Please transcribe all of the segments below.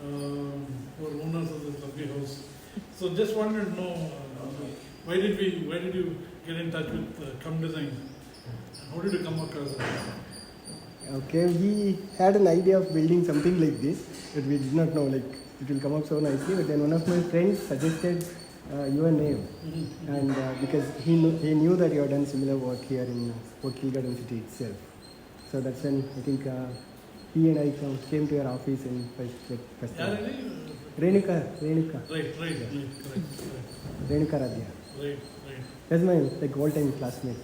who are owners of this lovely house. So just wanted to know, why did you get in touch with Kham Design? How did you come across it? Okay, we had an idea of building something like this, but we did not know like it will come up so nicely. But then one of my friends suggested your name, and because he knew that you had done similar work here in Port Garden City itself. So that's when I think he and I came to your office and first Yeah, Renuka. Right. Renuka Radhya. Right. That's my all-time classmate.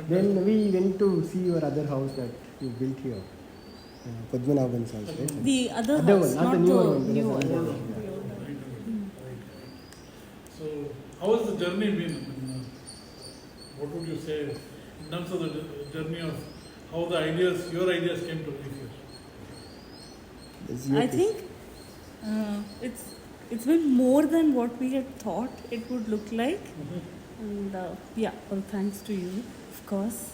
Then we went to see your other house that you built here, Padmanabhan's house, right? The other house, not the newer one. Right. So, how has the journey been? What would you say in terms of the journey of how your ideas came to life here? I think it's been more than what we had thought it would look like, and well, thanks to you, of course.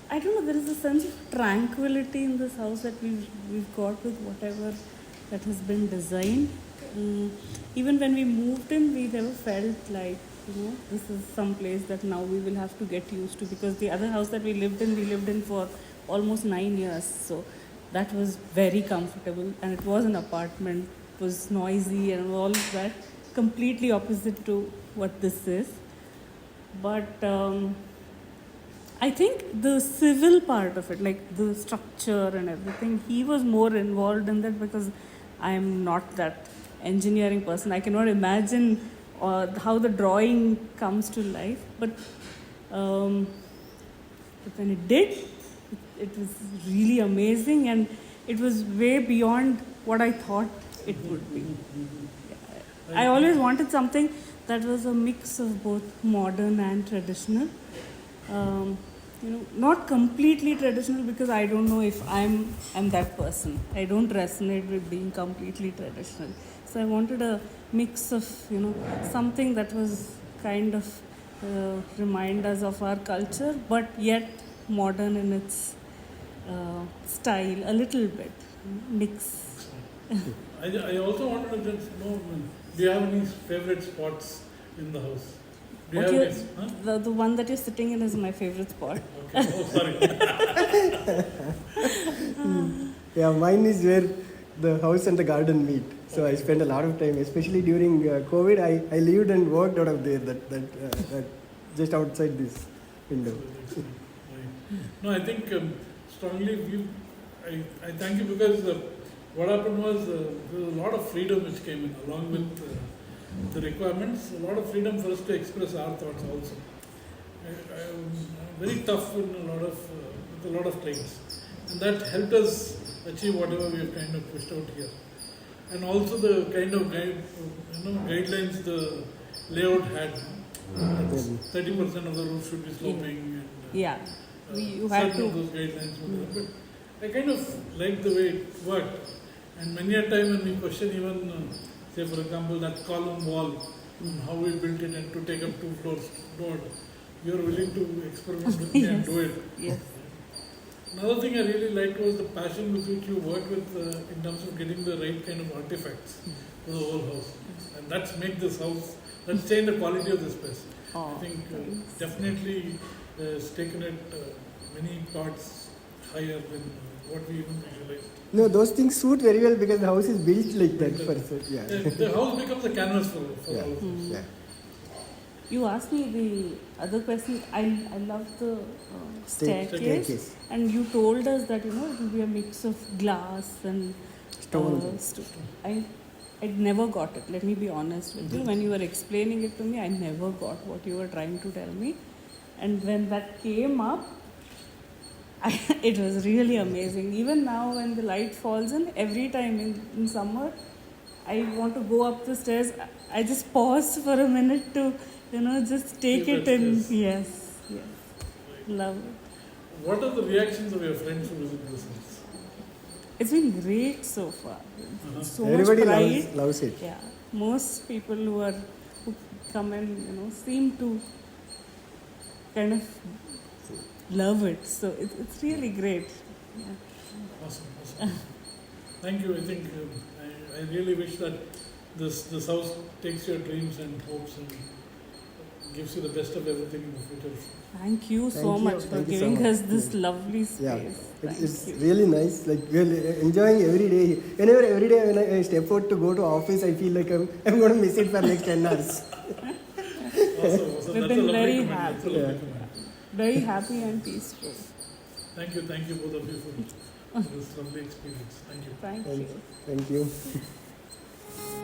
I don't know. There is a sense of tranquility in this house that we've got with whatever that has been designed. Even when we moved in, we never felt like this is some place that now we will have to get used to, because the other house that we lived in for almost 9 years. So that was very comfortable, and it was an apartment. It was noisy and all that, completely opposite to what this is. But I think the civil part of it, like the structure and everything, he was more involved in that, because I am not that engineering person. I cannot imagine how the drawing comes to life. But when it did, it was really amazing, and it was way beyond what I thought it would be. I always wanted something that was a mix of both modern and traditional. Not completely traditional, because I don't know if I'm that person. I don't resonate with being completely traditional. So I wanted a mix of something that was kind of remind us of our culture, but yet modern in its style, a little bit mix. I also wanted to just know, do you have any favorite spots in the house? Do you have this? Huh? The one that you're sitting in is my favorite spot. Okay. Oh, sorry. Yeah, mine is where the house and the garden meet. So I spent a lot of time, especially during COVID. I lived and worked out of there. That just outside this window. Right. No, I think strongly I thank you, because what happened was there was a lot of freedom which came in along with the requirements. A lot of freedom for us to express our thoughts also. I'm very tough in with a lot of clients, and that helped us achieve whatever we have kind of pushed out here. And also the kind of guidelines the layout had. 30% of the roof should be sloping. And, you had to. Of those guidelines were there. But I kind of liked the way it worked. And many a time when we question even, say for example, that column wall, how we built it and to take up 2 floors broad, you are willing to experiment with me and do it. Yes. Another thing I really liked was the passion with which you work with in terms of getting the right kind of artifacts for the whole house. And that's changed the quality of the space. I think definitely has taken it many parts higher than what we even visualized. No, those things suit very well because the house is built like that. The house becomes a canvas for all of us. Yeah. You asked me the other question. I love the staircase, and you told us that it will be a mix of glass and stone. I never got it. Let me be honest with you. When you were explaining it to me, I never got what you were trying to tell me. And when that came up, it was really amazing. Even now, when the light falls in, every time in summer, I want to go up the stairs. I just pause for a minute to, just take it in. Yes. Love it. What are the reactions of your friends who visit this house? It's been great so far. So Everybody much pride. loves it. Yeah, most people who come and seem to kind of love it. So it's really great. Yeah. Awesome. Thank you. I think I really wish that this house takes your dreams and hopes and gives you the best of everything in the future. Thank you so Thank you. much for Thank you so giving much. us this lovely space. Yeah, Thank it's you. really nice. Like we're enjoying every day. Whenever every day when I step out to go to office, I feel like I'm going to miss it for next 10 hours. Awesome. We've That's been a lovely very comment. That's a happy. lovely comment. Very happy and peaceful. Thank you both of you for this lovely experience. Thank you. Thank you. Thank you.